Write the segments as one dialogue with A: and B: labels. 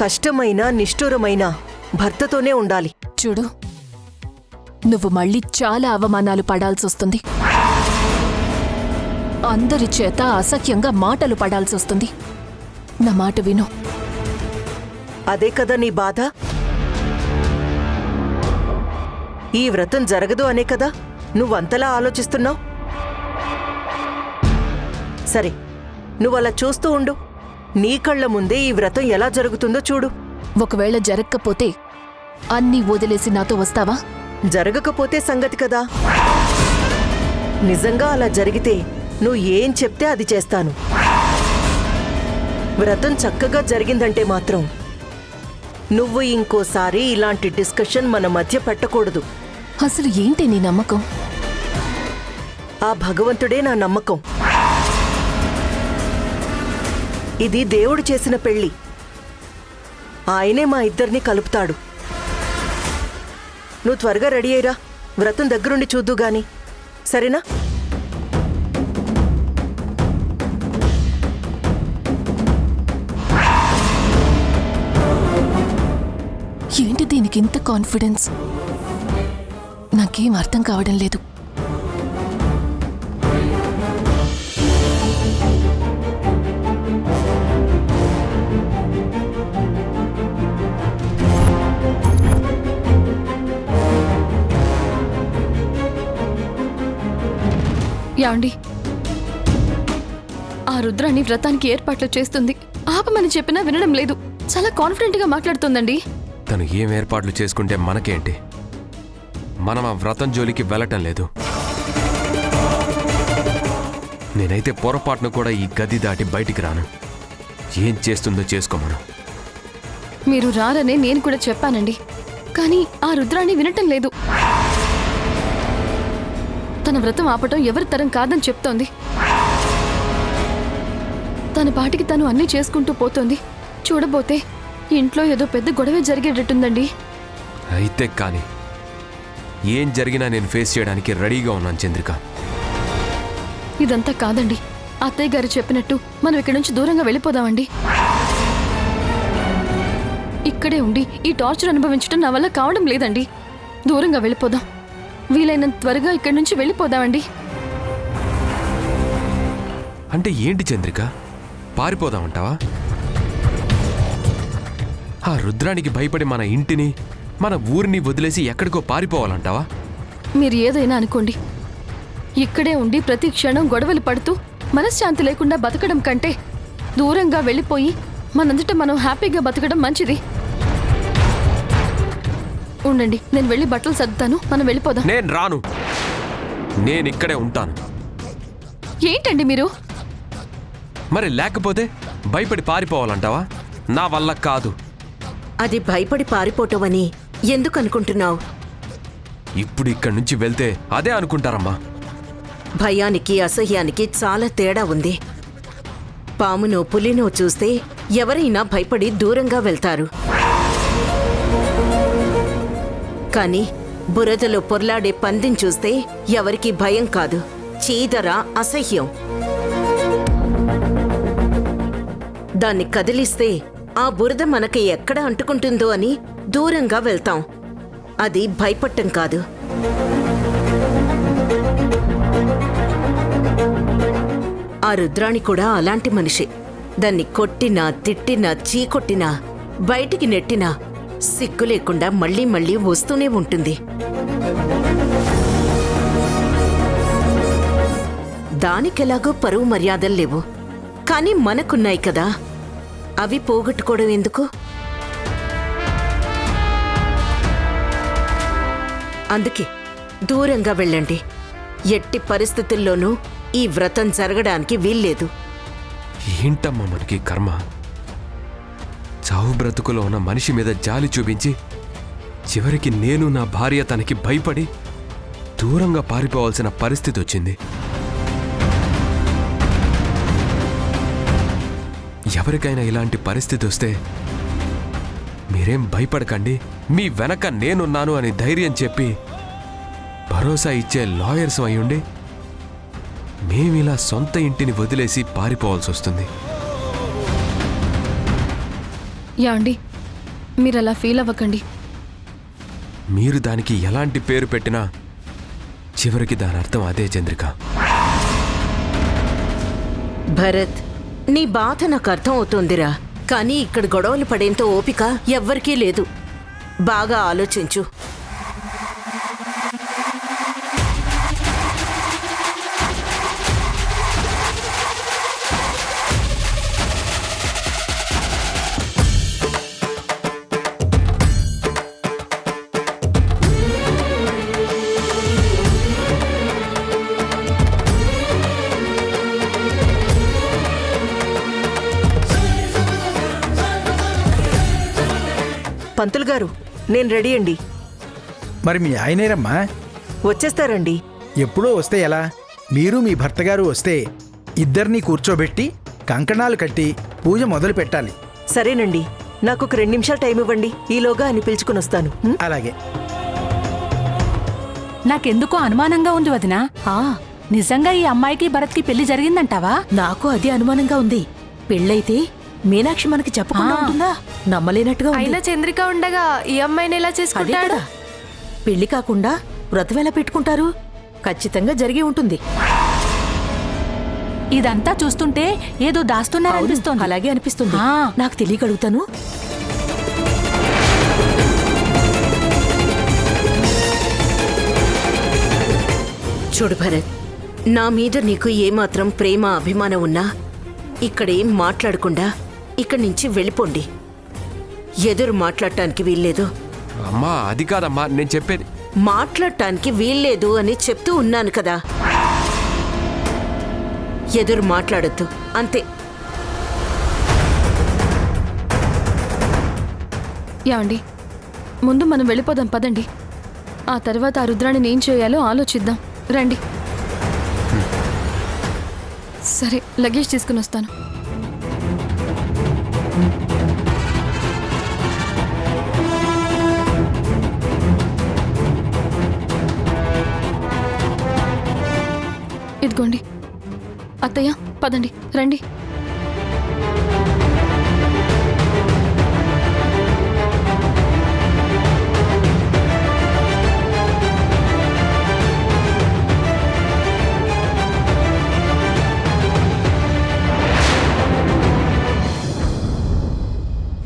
A: కష్టమైన నిష్ఠురమైన భర్తతోనే ఉండాలి.
B: చూడు, నువ్వు మళ్ళీ చాలా అవమానాలు పడాల్సొస్తుంది. అందరి చేత అసఖ్యంగా మాటలు పడాల్సొస్తుంది. నా మాట విను.
A: అదే కదా నీ బాధ? ఈ వ్రతం జరగదు అనే కదా నువ్వంతలా ఆలోచిస్తున్నావు? సరే, నువ్వలా చూస్తూ ఉండు. నీ కళ్ల ముందే ఈ వ్రతం ఎలా జరుగుతుందో చూడు.
B: ఒకవేళ జరగకపోతే అన్నీ వదిలేసి నాతో వస్తావా?
A: జరగకపోతే సంగతి కదా. నిజంగా అలా జరిగితే నువ్వు ఏం చెప్తే అది చేస్తాను. వ్రతం చక్కగా జరిగిందంటే మాత్రం నువ్వు ఇంకోసారి ఇలాంటి డిస్కషన్ మన మధ్య పెట్టకూడదు.
B: అసలు ఏంటి నీ నమ్మకం?
A: ఆ భగవంతుడే నా నమ్మకం. ఇది దేవుడు చేసిన పెళ్లి. ఆయనే మా ఇద్దరిని కలుపుతాడు. నువ్వు త్వరగా రెడీ అయ్యిరా, వ్రతం దగ్గరుండి చూద్దు గాని, సరేనా?
B: ఏంటి దీనికి ఇంత కాన్ఫిడెన్స్? నాకేం అర్థం కావడం లేదు.
C: యాండి, ఆ రుద్రాణి వ్రతానికి ఏర్పాట్లు చేస్తుంది. ఆపమని చెప్పినా వినడం లేదు. చాలా కాన్ఫిడెంట్ గా మాట్లాడుతుందండి.
D: తను ఏం ఏర్పాట్లు చేసుకుంటే మనకేంటి? మనం ఆ వ్రతం జోలికి వెళ్ళటం లేదు. నేనైతే పొరపాటును కూడా ఈ గది దాటి బయటికి రాను. ఏం చేస్తుందో చేసుకోమను.
C: మీరు రారనే నేను కూడా చెప్పానండి, కానీ ఆ రుద్రాణి వినటం లేదు. తన వ్రతం ఆపటం ఎవరి తరం కాదని చెప్తోంది. తన పాటికి తను అన్నీ చేసుకుంటూ పోతోంది. చూడబోతే ఇంట్లో ఏదో పెద్ద గొడవే జరిగేటట్టుందండి.
D: అయితే కానీ ఏం జరిగినా నేను ఫేస్ చేయడానికి రెడీగా ఉన్నాను చంద్రిక.
C: ఇదంతా కాదండి. అత్తయ్య గారు చెప్పినట్టు మనం ఇక్కడి నుంచి దూరంగా వెళ్ళిపోదామండి. ఇక్కడే ఉండి ఈ టార్చర్ అనుభవించడం నా వల్ల కావడం లేదండి. దూరంగా వెళ్ళిపోదాం. వీలైనంత త్వరగా ఇక్కడి నుంచి వెళ్ళిపోదామండి.
D: అంటే ఏంటి చంద్రిక, పారిపోదామంటావా? ఆ రుద్రానికి భయపడి మన ఇంటిని మన ఊరిని వదిలేసి ఎక్కడికో పారిపోవాలంటావా?
C: మీరు ఏదైనా అనుకోండి. ఇక్కడే ఉండి ప్రతి క్షణం గొడవలు పడుతూ మనశ్శాంతి లేకుండా బతకడం కంటే దూరంగా వెళ్ళిపోయి మనందట మనం హ్యాపీగా బతకడం మంచిది. ఉండండి, నేను వెళ్ళి బట్టలు సర్దుతాను. మనం వెళ్ళిపోదాం.
D: నేను రాను. నేను ఇక్కడే ఉంటాను.
C: ఏంటండి మీరు?
D: మరి లేకపోతే భయపడి పారిపోవాలంటావా? నా వల్ల కాదు.
A: అది భయపడి పారిపోవటమని ఎందుకు అనుకుంటున్నావు?
D: ఇప్పుడు ఇక్కడి నుంచి వెళ్తే అదే అనుకుంటారమ్మా.
A: భయానికి అసహ్యానికి చాలా తేడా ఉంది. పామునో పులినో చూస్తే ఎవరైనా భయపడి దూరంగా వెళ్తారు. కానీ బురదలో పొర్లాడే పందిని చూస్తే ఎవరికీ భయం కాదు, చీదర, అసహ్యం. దాన్ని కదిలిస్తే ఆ బురద మనకి ఎక్కడ అంటుకుంటుందో అని దూరంగా వెళ్తాం. అది భయపడటం కాదు. ఆ రుద్రాణి కూడా అలాంటి మనిషి. దాన్ని కొట్టినా తిట్టినా చీకొట్టినా బయటికి నెట్టినా సిగ్గు లేకుండా మళ్ళీ మళ్ళీ వస్తూనే ఉంటుంది. దానికెలాగో పరువు మర్యాదలు లేవు, కానీ మనకున్నాయి కదా, అవి పోగొట్టుకోవడం ఎందుకు? అందుకే దూరంగా వెళ్ళండి. ఎట్టి పరిస్థితుల్లోనూ ఈ వ్రతం జరగడానికి వీల్లేదు.
D: ఏంటమ్మా మనకి కర్మ? చావు బ్రతుకులో ఉన్న మనిషి మీద జాలి చూపించి చివరికి నేను నా భార్య తనకి భయపడి దూరంగా పారిపోవాల్సిన పరిస్థితి వచ్చింది. ఎవరికైనా ఇలాంటి పరిస్థితి వస్తే మీరేం భయపడకండి, మీ వెనక నేనున్నాను అని ధైర్యం చెప్పి భరోసా ఇచ్చే లాయర్స్ అయ్యుండి మేమిలా సొంత ఇంటిని వదిలేసి పారిపోవాల్సి వస్తుంది.
C: యాండి, మీరు అలా ఫీల్ అవ్వకండి.
D: మీరు దానికి ఎలాంటి పేరు పెట్టినా చివరికి దాని అర్థం అదే చంద్రిక.
A: భరత్, నీ బాధ నాకు అర్థం అవుతోందిరా. కానీ ఇక్కడ గొడవలు పడేంత ఓపిక ఎవ్వరికీ లేదు. బాగా ఆలోచించు.
E: పంతులు గారు, నేను రెడీ అండి.
F: మరి మీ ఆయనేరమ్మా?
E: వచ్చేస్తారండి.
F: ఎప్పుడో వస్తే ఎలా? మీరు మీ భర్త గారు వస్తే ఇద్దరినీ కూర్చోబెట్టి కంకణాలు కట్టి పూజ మొదలు పెట్టాలి.
E: సరేనండి, నాకు ఒక 2 నిమిషాలు టైం ఇవ్వండి. ఈలోగా అని పిలుచుకుని వస్తాను.
F: అలాగే.
G: నాకెందుకో అనుమానంగా ఉంది వదినా. నిజంగా ఈ అమ్మాయికి భరత్కి పెళ్లి జరిగిందంటావా?
H: నాకు అది అనుమానంగా ఉంది. పెళ్ళైతే మీనాక్షి మనకి చెప్పకుండా ఉంటుందా? నమ్మలేనట్టుగా ఉంది.
C: అయినా చంద్రిక ఉండగా ఈ అమ్మాయిని ఎలా
H: అదే
C: చేసుకుంటాడు?
H: కదా. పెళ్లి కాకుండా వ్రతం ఎలా పెట్టుకుంటారు? ఖచ్చితంగా జరిగి ఉంటుంది.
G: ఇదంతా చూస్తుంటే ఏదో దాస్తున్నారనిపిస్తోంది.
H: అలాగే అనిపిస్తుంది.
G: ఆ.
H: నాకు తెలియగలుగుతాను.
A: చూడు భరత్, నా మీద నీకు ఏమాత్రం ప్రేమ అభిమానం ఉన్నా ఇక్కడేం మాట్లాడకుండా ఇక్కడి నుంచి వెళ్ళిపోండి. ఎదురు మాట్లాడటానికి వీల్లేదు.
D: అమ్మా అది కాదమ్మా నేను చెప్పేది.
A: మాట్లాడటానికి వీల్లేదు అని చెప్తూ ఉన్నాను కదా. ఎదురు మాట్లాడొద్దు అంతే.
C: యాండి, ముందు మనం వెళ్ళిపోదాం పదండి. ఆ తర్వాత ఆ రుద్రాణిని ఏం చేయాలో ఆలోచిద్దాం. రండి. సరే, లగేజ్ తీసుకుని వస్తాను. ఇదిగోండి. అత్తయ్య, పదండి, రండి.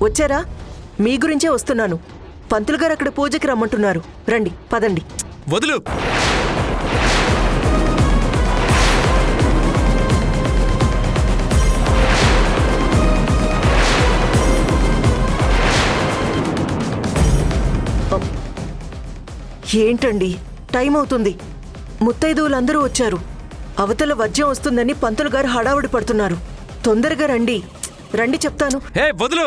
E: వచ్చారా? మీ గురించే వస్తున్నాను. పంతులు గారు అక్కడ పూజకి రమ్మంటున్నారు. రండి, పదండి.
D: వదులు.
E: ఏంటండి, టైం అవుతుంది. ముత్తైదువులందరూ వచ్చారు. అవతల వజ్యం వస్తుందని పంతులు గారు హడావుడి పడుతున్నారు. తొందరగా రండి. రండి చెప్తాను.
D: హే వదులు.